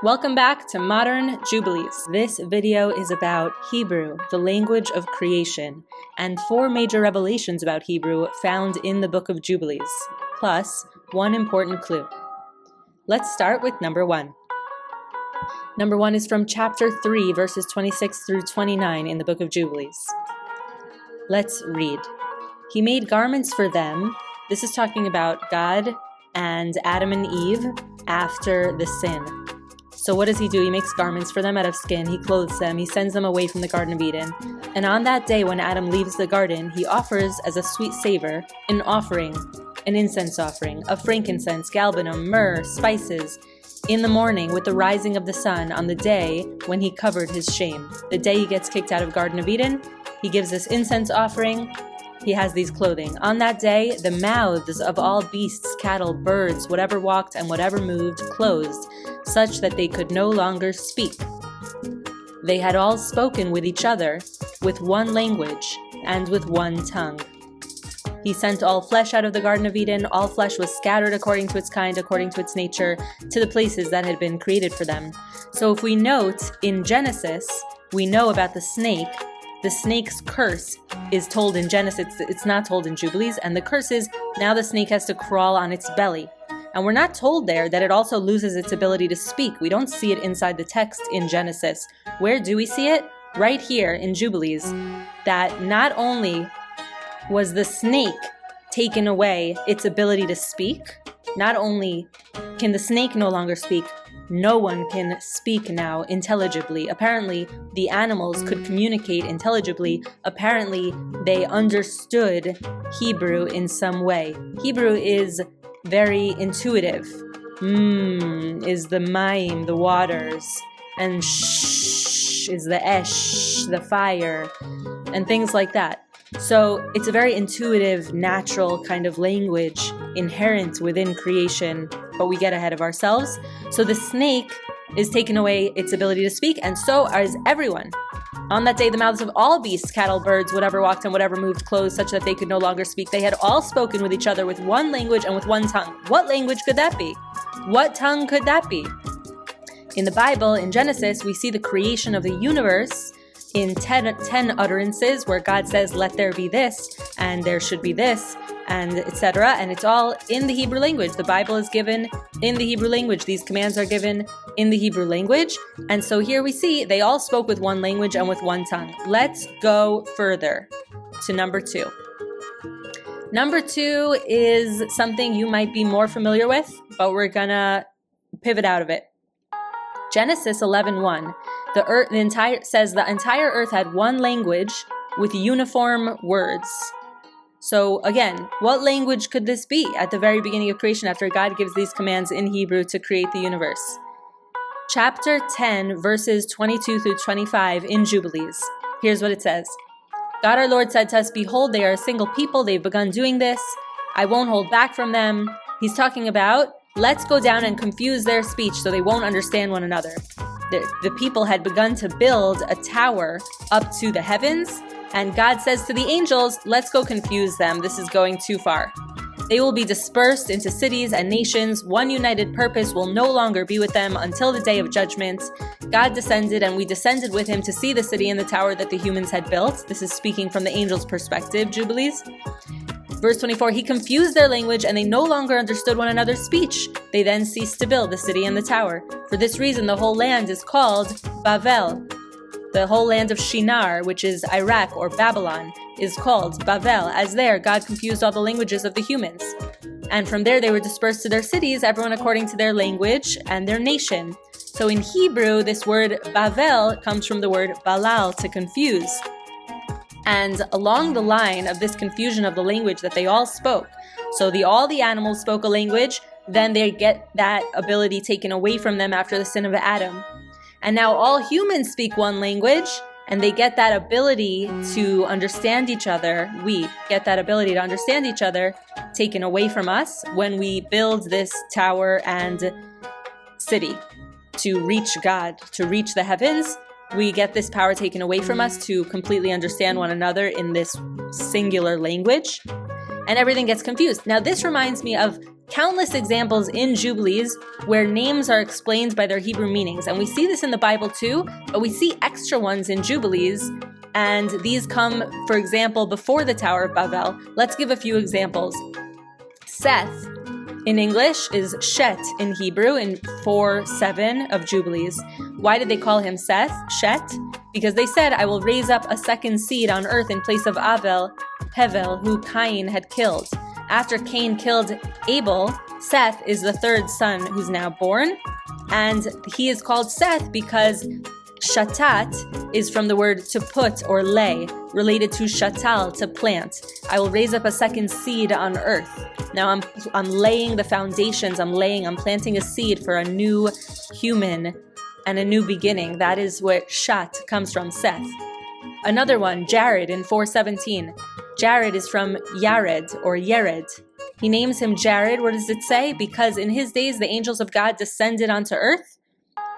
Welcome back to Modern Jubilees. This video is about Hebrew, the language of creation, and 4 major revelations about Hebrew found in the Book of Jubilees, plus one important clue. Let's start with number 1. Number 1 is from chapter 3, verses 26 through 29 in the Book of Jubilees. Let's read. He made garments for them. This is talking about God and Adam and Eve after the sin. So what does he do? He makes garments for them out of skin. He clothes them. He sends them away from the Garden of Eden. And on that day when Adam leaves the garden, he offers as a sweet savor an offering, an incense offering of frankincense, galbanum, myrrh, spices, in the morning with the rising of the sun on the day when he covered his shame. The day he gets kicked out of Garden of Eden, he gives this incense offering. He has these clothing. On that day, the mouths of all beasts, cattle, birds, whatever walked and whatever moved, closed, such that they could no longer speak. They had all spoken with each other, with one language, and with one tongue. He sent all flesh out of the Garden of Eden. All flesh was scattered according to its kind, according to its nature, to the places that had been created for them. So if we note, in Genesis, we know about the snake. The snake's curse is told in Genesis, it's not told in Jubilees, and the curse is now the snake has to crawl on its belly. And we're not told there that it also loses its ability to speak. We don't see it inside the text in Genesis. Where do we see it? Right here in Jubilees, that not only was the snake taken away its ability to speak, not only can the snake no longer speak, no one can speak now intelligibly. Apparently, the animals could communicate intelligibly. Apparently, they understood Hebrew in some way. Hebrew is very intuitive. Is the mayim, the waters, and sh is the esh, the fire, and things like that. So it's a very intuitive, natural kind of language inherent within creation, but we get ahead of ourselves. So the snake is taken away its ability to speak, and so is everyone. On that day, the mouths of all beasts, cattle, birds, whatever walked and whatever moved, closed, such that they could no longer speak. They had all spoken with each other with one language and with one tongue. What language could that be? What tongue could that be? In the Bible, in Genesis, we see the creation of the universe in 10 utterances where God says, let there be this, and there should be this, and etc. And it's all in the Hebrew language. The Bible is given in the Hebrew language. These commands are given in the Hebrew language. And so here we see they all spoke with one language and with one tongue. Let's go further to number 2. Number 2 is something you might be more familiar with, but we're gonna pivot out of it. Genesis 11:1. The entire earth had one language with uniform words. So again, what language could this be at the very beginning of creation after God gives these commands in Hebrew to create the universe? Chapter 10, verses 22 through 25 in Jubilees. Here's what it says. God our Lord said to us, behold, they are a single people. They've begun doing this. I won't hold back from them. He's talking about, let's go down and confuse their speech so they won't understand one another. The people had begun to build a tower up to the heavens, and God says to the angels, let's go confuse them. This is going too far. They will be dispersed into cities and nations. One united purpose will no longer be with them until the day of judgment. God descended, and we descended with him to see the city and the tower that the humans had built. This is speaking from the angels' perspective, Jubilees. Verse 24, he confused their language, and they no longer understood one another's speech. They then ceased to build the city and the tower. For this reason, the whole land is called Babel. The whole land of Shinar, which is Iraq or Babylon, is called Babel, as there God confused all the languages of the humans. And from there they were dispersed to their cities, everyone according to their language and their nation. So in Hebrew, this word Babel comes from the word balal, to confuse. And along the line of this confusion of the language that they all spoke, so all the animals spoke a language, then they get that ability taken away from them after the sin of Adam. And now all humans speak one language, and they get that ability to understand each other. We get that ability to understand each other taken away from us when we build this tower and city to reach God, to reach the heavens. We get this power taken away from us to completely understand one another in this singular language, and everything gets confused. Now, this reminds me of countless examples in Jubilees where names are explained by their Hebrew meanings. And we see this in the Bible too, but we see extra ones in Jubilees. And these come, for example, before the Tower of Babel. Let's give a few examples. Seth in English is Shet in Hebrew in 4:7 of Jubilees. Why did they call him Seth, Shet? Because they said, I will raise up a second seed on earth in place of Abel, Hevel, who Cain had killed. After Cain killed Abel, Seth is the third son who's now born. And he is called Seth because shatat is from the word to put or lay, related to shatal, to plant. I will raise up a second seed on earth. Now I'm laying the foundations, I'm planting a seed for a new human and a new beginning. That is where Shat comes from, Seth. Another one, Jared in 4:17. Jared is from Yared or Yered. He names him Jared. What does it say? Because in his days the angels of God descended onto earth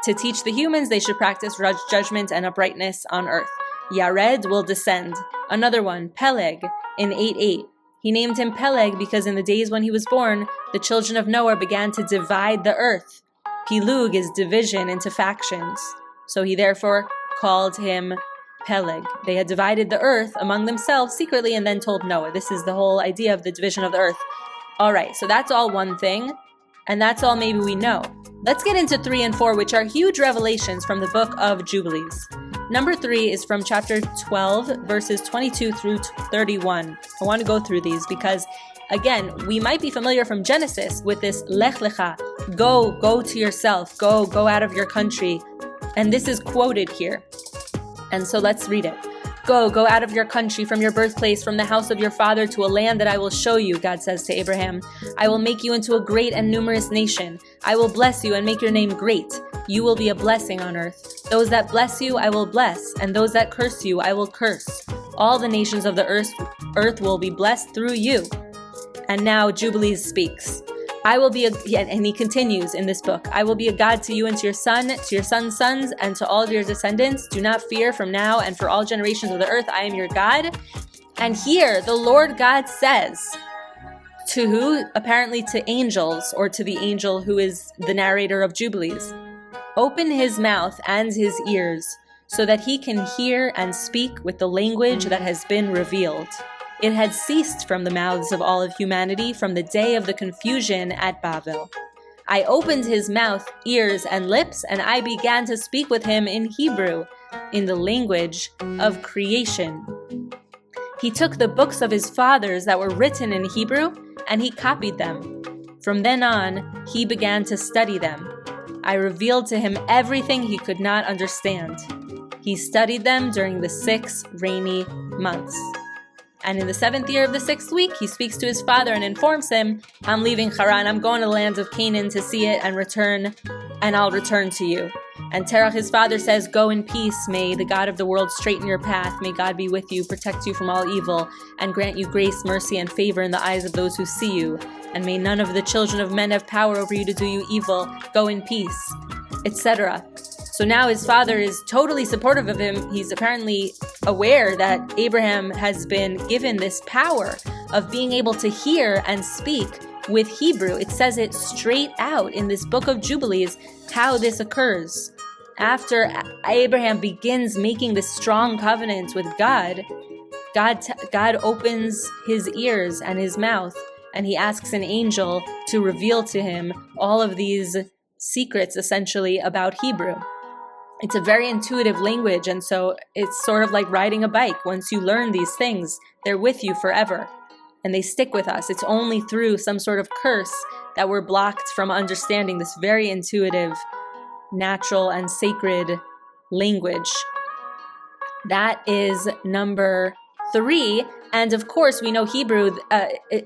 to teach the humans they should practice judgment and uprightness on earth. Yared will descend. Another one, Peleg in 8:8. He named him Peleg because in the days when he was born, the children of Noah began to divide the earth. Pilug is division into factions. So he therefore called him Peleg. They had divided the earth among themselves secretly and then told Noah. This is the whole idea of the division of the earth. All right, so that's all one thing, and that's all maybe we know. Let's get into 3 and 4, which are huge revelations from the Book of Jubilees. Number 3 is from chapter 12, verses 22 through 31. I want to go through these because, again, we might be familiar from Genesis with this Lech Lecha, go to yourself, go out of your country. And this is quoted here. And so let's read it. Go out of your country, from your birthplace, from the house of your father, to a land that I will show you, God says to Abraham. I will make you into a great and numerous nation. I will bless you and make your name great. You will be a blessing on earth. Those that bless you, I will bless, and those that curse you, I will curse. All the nations of the earth will be blessed through you. And now Jubilees speaks. I will be and he continues in this book, I will be a God to you and to your son's sons, and to all of your descendants. Do not fear, from now and for all generations of the earth, I am your God. And here the Lord God says, to who? Apparently to angels, or to the angel who is the narrator of Jubilees. Open his mouth and his ears, so that he can hear and speak with the language that has been revealed. It had ceased from the mouths of all of humanity from the day of the confusion at Babel. I opened his mouth, ears, and lips, and I began to speak with him in Hebrew, in the language of creation. He took the books of his fathers that were written in Hebrew, and he copied them. From then on, he began to study them. I revealed to him everything he could not understand. He studied them during the 6 rainy months. And in the 7th year of the 6th week, he speaks to his father and informs him, I'm leaving Haran, I'm going to the lands of Canaan to see it and return, and I'll return to you. And Terach, his father, says, go in peace, may the God of the world straighten your path, may God be with you, protect you from all evil, and grant you grace, mercy, and favor in the eyes of those who see you. And may none of the children of men have power over you to do you evil, go in peace, etc. So now his father is totally supportive of him. He's apparently aware that Abraham has been given this power of being able to hear and speak with Hebrew. It says it straight out in this Book of Jubilees how this occurs. After Abraham begins making this strong covenant with God, God opens his ears and his mouth, and he asks an angel to reveal to him all of these secrets, essentially, about Hebrew. It's a very intuitive language, and so it's sort of like riding a bike. Once you learn these things, they're with you forever, and they stick with us. It's only through some sort of curse that we're blocked from understanding this very intuitive, natural, and sacred language. That is number 3. And of course, we know Hebrew.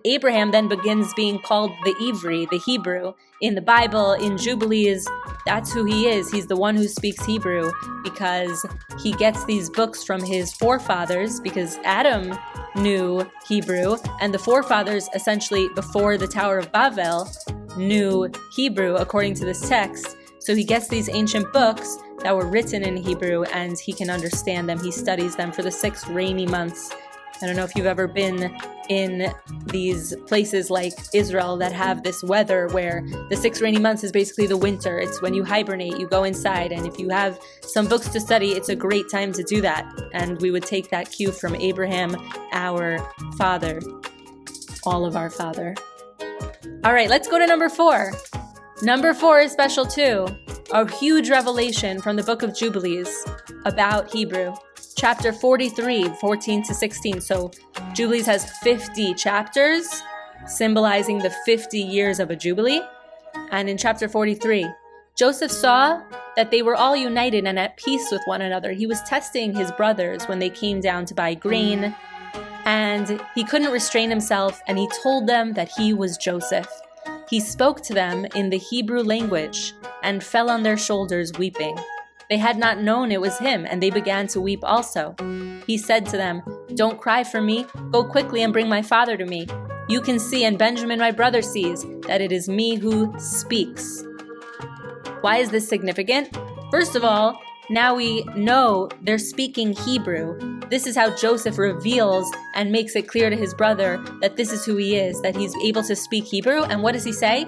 Abraham then begins being called the Ivri, the Hebrew. In the Bible, in Jubilees, that's who he is. He's the one who speaks Hebrew because he gets these books from his forefathers, because Adam knew Hebrew, and the forefathers, essentially before the Tower of Babel, knew Hebrew according to this text. So he gets these ancient books that were written in Hebrew, and he can understand them. He studies them for the 6 rainy months I don't know if you've ever been in these places like Israel that have this weather where the 6 rainy months is basically the winter. It's when you hibernate, you go inside, and if you have some books to study, it's a great time to do that. And we would take that cue from Abraham, our father, all of our father. All right, let's go to number 4. Number 4 is special too. A huge revelation from the Book of Jubilees about Hebrew. Chapter 43, 14 to 16. So Jubilees has 50 chapters, symbolizing the 50 years of a Jubilee. And in chapter 43, Joseph saw that they were all united and at peace with one another. He was testing his brothers when they came down to buy grain, and he couldn't restrain himself, and he told them that he was Joseph. He spoke to them in the Hebrew language and fell on their shoulders weeping. They had not known it was him, and they began to weep also. He said to them, "Don't cry for me. Go quickly and bring my father to me. You can see, and Benjamin my brother sees, that it is me who speaks." Why is this significant? First of all, now we know they're speaking Hebrew. This is how Joseph reveals and makes it clear to his brother that this is who he is, that he's able to speak Hebrew. And what does he say?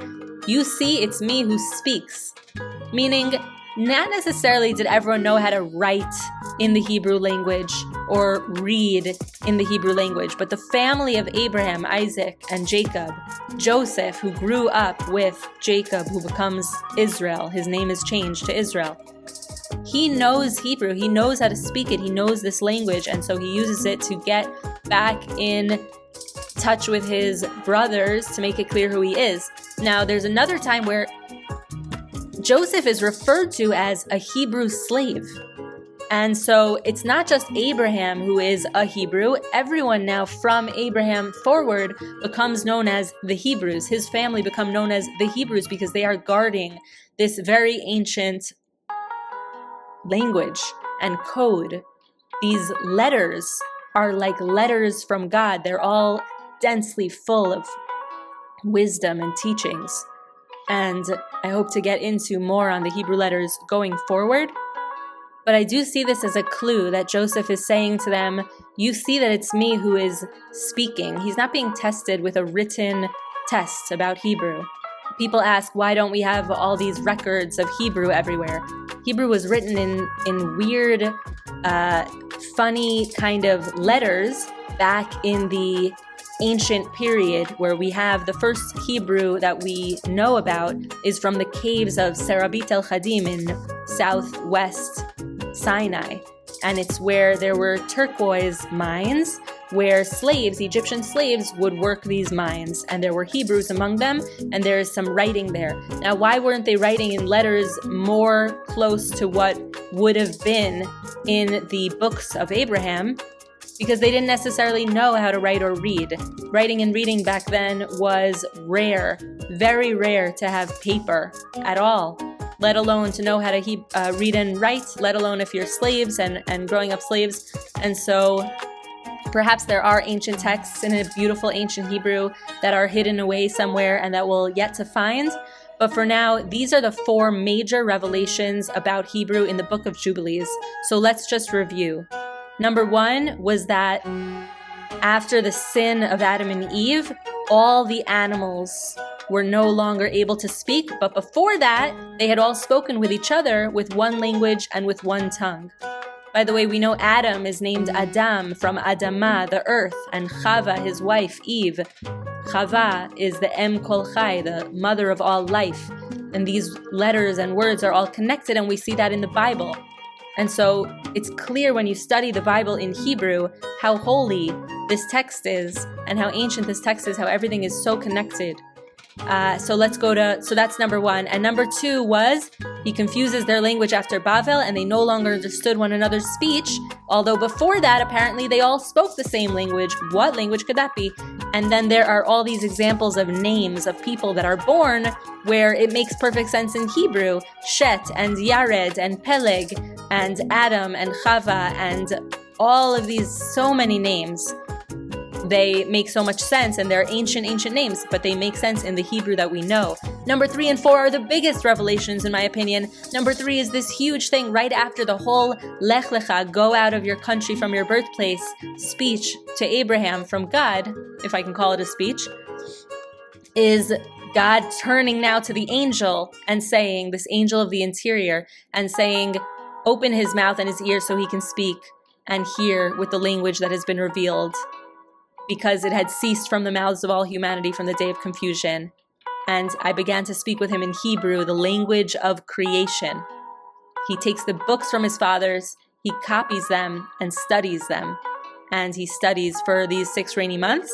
"You see, it's me who speaks." Meaning, not necessarily did everyone know how to write in the Hebrew language or read in the Hebrew language, but the family of Abraham, Isaac, and Jacob, Joseph, who grew up with Jacob, who becomes Israel, his name is changed to Israel. He knows Hebrew, he knows how to speak it, he knows this language, and so he uses it to get back in touch with his brothers to make it clear who he is. Now, there's another time where Joseph is referred to as a Hebrew slave. And so it's not just Abraham who is a Hebrew. Everyone now from Abraham forward becomes known as the Hebrews. His family become known as the Hebrews because they are guarding this very ancient language and code. These letters are like letters from God. They're all densely full of wisdom and teachings. And I hope to get into more on the Hebrew letters going forward. But I do see this as a clue that Joseph is saying to them, you see that it's me who is speaking. He's not being tested with a written test about Hebrew. People ask, why don't we have all these records of Hebrew everywhere? Hebrew was written in weird, funny kind of letters back in the ancient period, where we have the first Hebrew that we know about is from the caves of Serabit el-Khadim in southwest Sinai. And it's where there were turquoise mines where slaves, Egyptian slaves, would work these mines. And there were Hebrews among them, and there is some writing there. Now, why weren't they writing in letters more close to what would have been in the books of Abraham? Because they didn't necessarily know how to write or read. Writing and reading back then was rare, very rare to have paper at all, let alone to know how to read and write, let alone if you're slaves and growing up slaves. And so perhaps there are ancient texts in a beautiful ancient Hebrew that are hidden away somewhere and that we'll yet to find. But for now, these are the 4 major revelations about Hebrew in the Book of Jubilees. So let's just review. Number 1 was that after the sin of Adam and Eve, all the animals were no longer able to speak. But before that, they had all spoken with each other with one language and with one tongue. By the way, we know Adam is named Adam from Adama, the earth, and Chava, his wife, Eve. Chava is the Em Kol Chai, the mother of all life. And these letters and words are all connected, and we see that in the Bible. And so it's clear when you study the Bible in Hebrew how holy this text is and how ancient this text is, how everything is so connected. So that's number 1. And number 2 was he confuses their language after Babel, and they no longer understood one another's speech. Although before that, apparently they all spoke the same language. What language could that be? And then there are all these examples of names of people that are born where it makes perfect sense in Hebrew. Shet and Yared and Peleg and Adam and Chava and all of these, so many names. they make so much sense, and they're ancient names, but they make sense in the Hebrew that we know. Number 3 and 4 are the biggest revelations, in my opinion. Number 3 is this huge thing right after the whole Lech Lecha, go out of your country from your birthplace, speech to Abraham from God, if I can call it a speech, is God turning now to the angel and saying, this angel of the interior, and saying, open his mouth and his ears so he can speak and hear with the language that has been revealed, because it had ceased from the mouths of all humanity from the day of confusion. And I began to speak with him in Hebrew, the language of creation. He takes the books from his fathers, he copies them and studies them. And he studies for these 6 rainy months.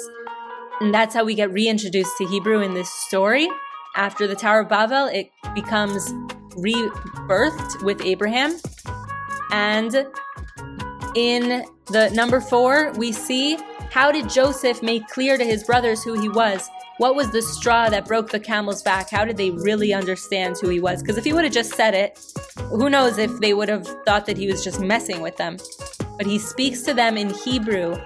And that's how we get reintroduced to Hebrew in this story. After the Tower of Babel, it becomes rebirthed with Abraham. And in the number 4, we see, how did Joseph make clear to his brothers who he was? What was the straw that broke the camel's back? How did they really understand who he was? Because if he would have just said it, who knows if they would have thought that he was just messing with them. But he speaks to them in Hebrew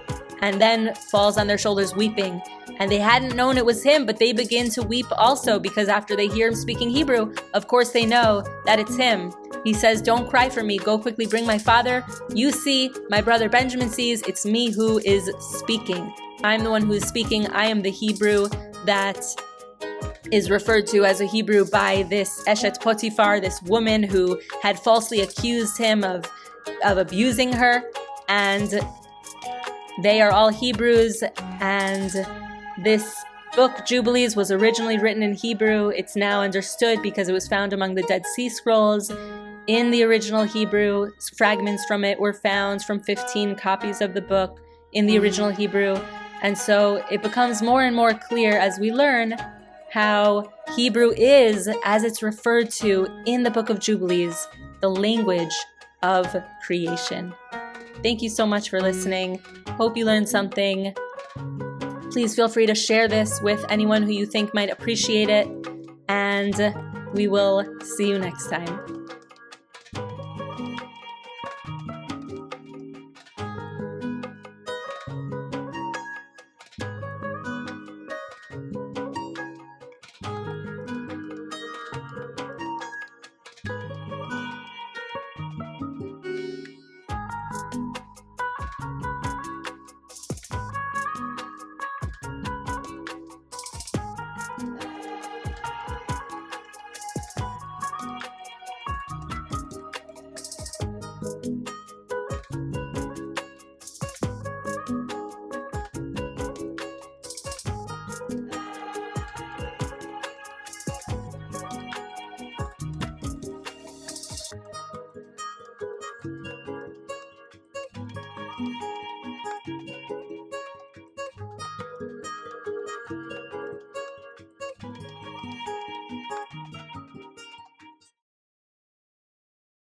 and then falls on their shoulders weeping. And they hadn't known it was him, but they begin to weep also, because after they hear him speaking Hebrew, of course they know that it's him. He says, don't cry for me, go quickly bring my father. You see, my brother Benjamin sees, it's me who is speaking. I'm the one who is speaking. I am the Hebrew that is referred to as a Hebrew by this Eshet Potiphar, this woman who had falsely accused him of abusing her. And they are all Hebrews, and this book, Jubilees, was originally written in Hebrew. It's now understood because it was found among the Dead Sea Scrolls in the original Hebrew. Fragments from it were found from 15 copies of the book in the original Hebrew. And so it becomes more and more clear as we learn how Hebrew is, as it's referred to in the Book of Jubilees, the language of creation. Thank you so much for listening. Hope you learned something. Please feel free to share this with anyone who you think might appreciate it. And we will see you next time.